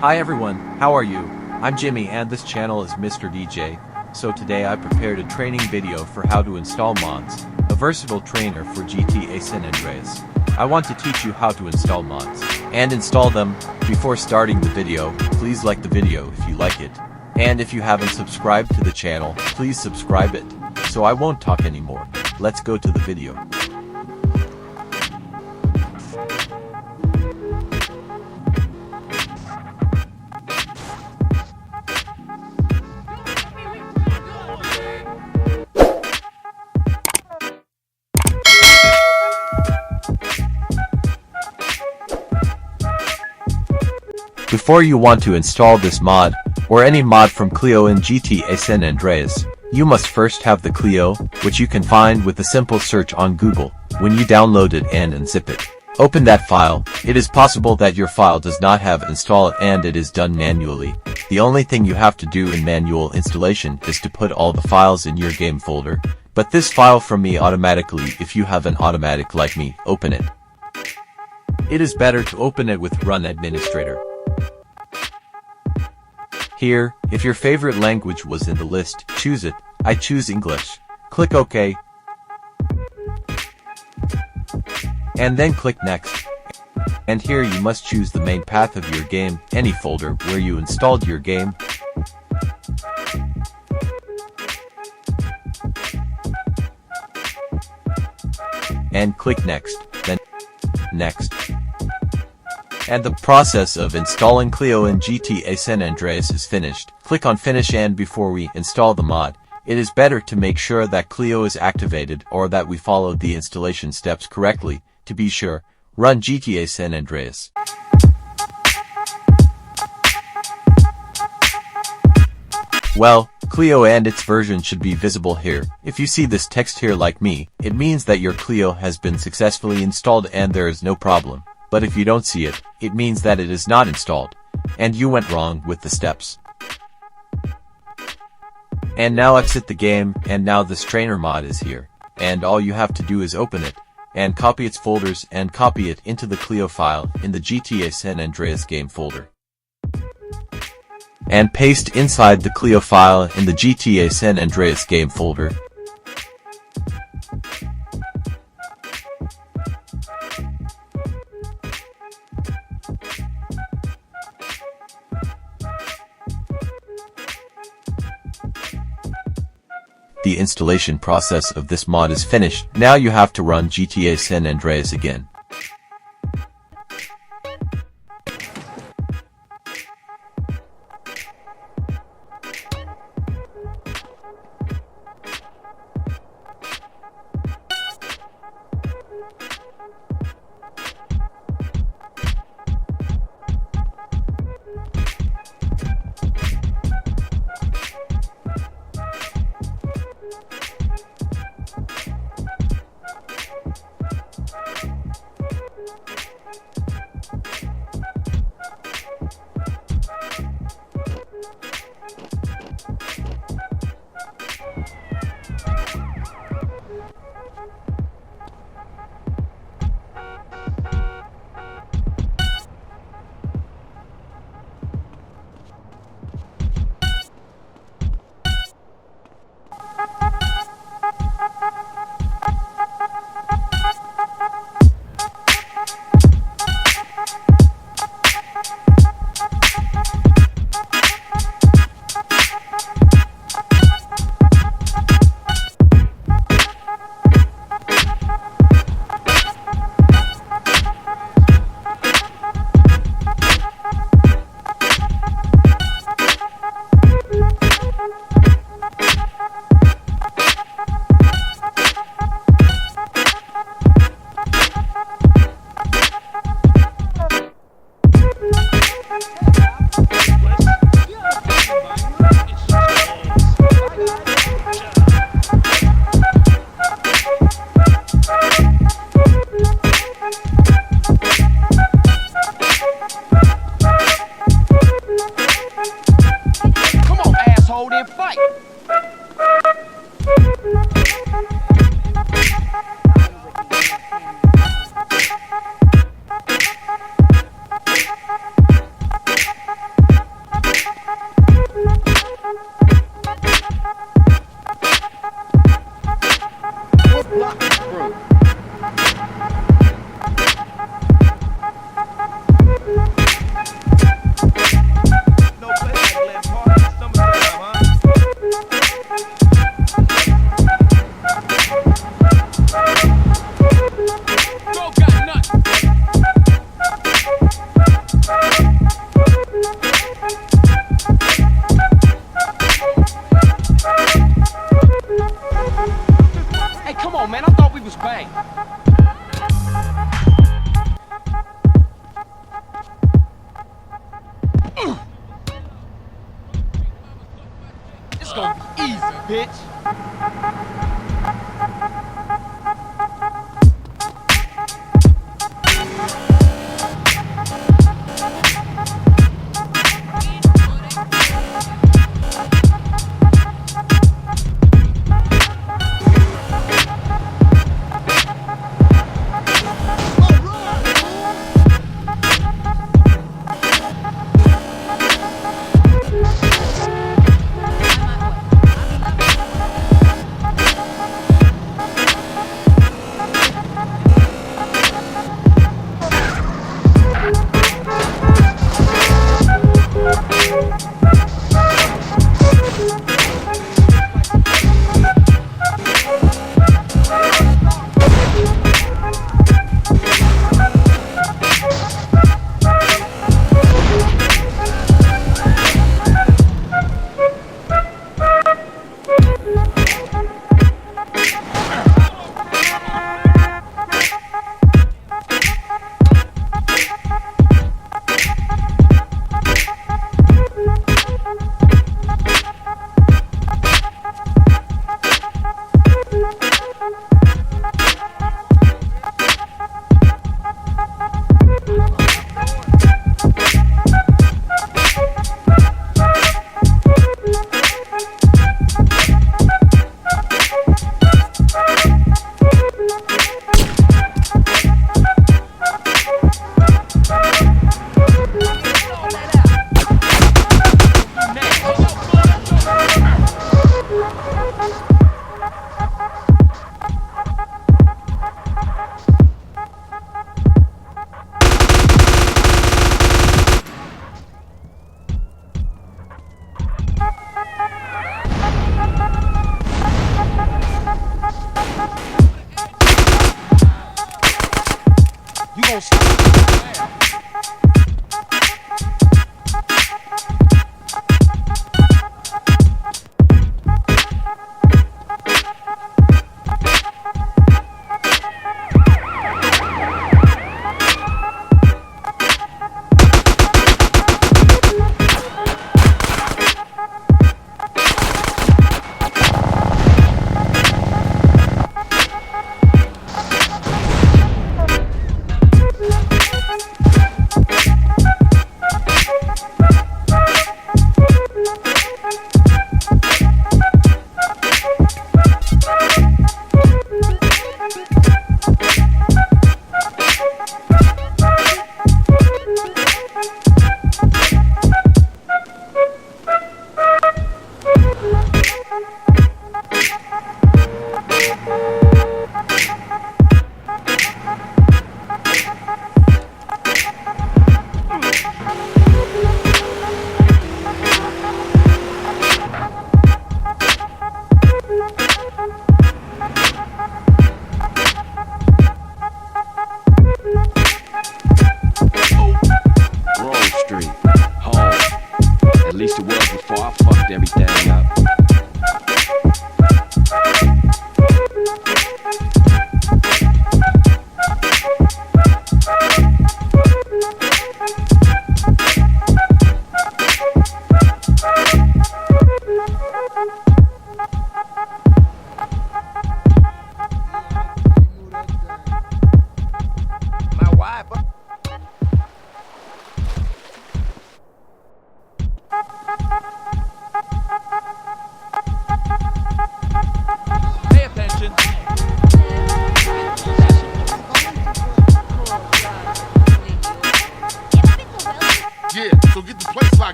Hi everyone, how are you? I'm Jimmy and this channel is Mr. DJ. So today I prepared a training video for how to install mods, a versatile trainer for GTA San Andreas. I want to teach you how to install mods and install them. Before starting the video, please like the video if you like it. And if you haven't subscribed to the channel, please subscribe it. So I won't talk anymore. Let's go to the video. Before you want to install this mod, or any mod from CLEO in GTA San Andreas, you must first have the CLEO, which you can find with a simple search on Google. When you download it and unzip it, open that file. It is possible that your file does not have install and it is done manually. The only thing you have to do in manual installation is to put all the files in your game folder, but this file from me automatically. If you have an automatic like me, open it. It is better to open it with Run Administrator. Here, if your favorite language was in the list, choose it. I choose English. Click OK. And then click Next. And here you must choose the main path of your game, any folder where you installed your game. And click Next, then Next. And the process of installing CLEO in GTA San Andreas is finished. Click on Finish, and before we install the mod, it is better to make sure that CLEO is activated or that we followed the installation steps correctly. To be sure, run GTA San Andreas. Well, CLEO and its version should be visible here. If you see this text here like me, it means that your CLEO has been successfully installed and there is no problem. But if you don't see it, it means that it is not installed, and you went wrong with the steps. And now exit the game, and now this trainer mod is here, and all you have to do is open it, and copy its folders and copy it into the CLEO file in the GTA San Andreas game folder. And paste inside the CLEO file in the GTA San Andreas game folder. The installation process of this mod is finished. Now you have to run GTA San Andreas again. This gonna be easy, bitch.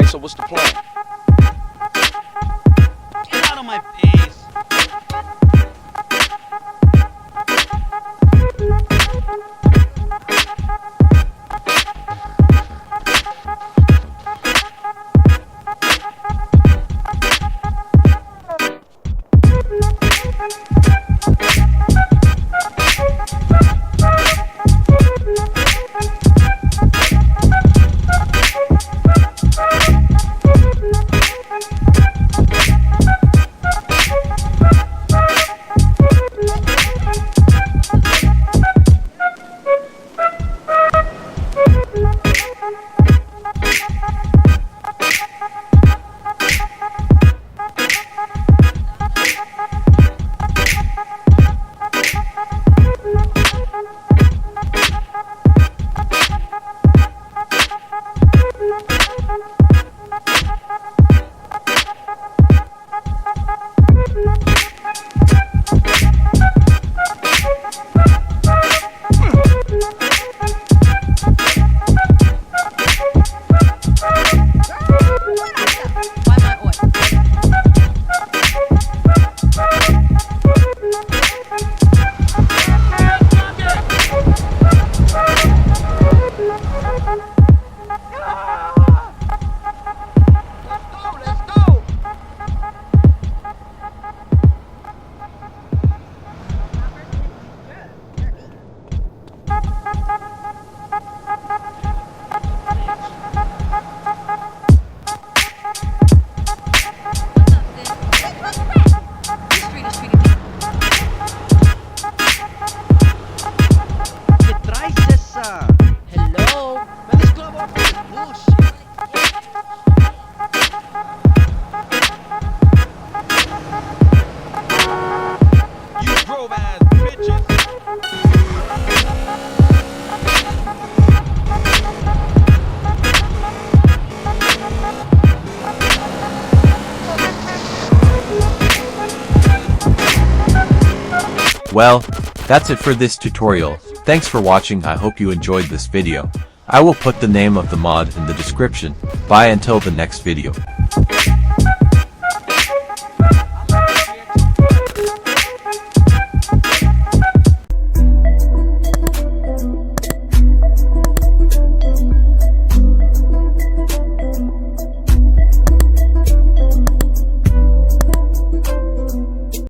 So what's the plan? Get out of my face. Well, that's it for this tutorial. Thanks for watching. I hope you enjoyed this video. I will put the name of the mod in the description. Bye until the next video.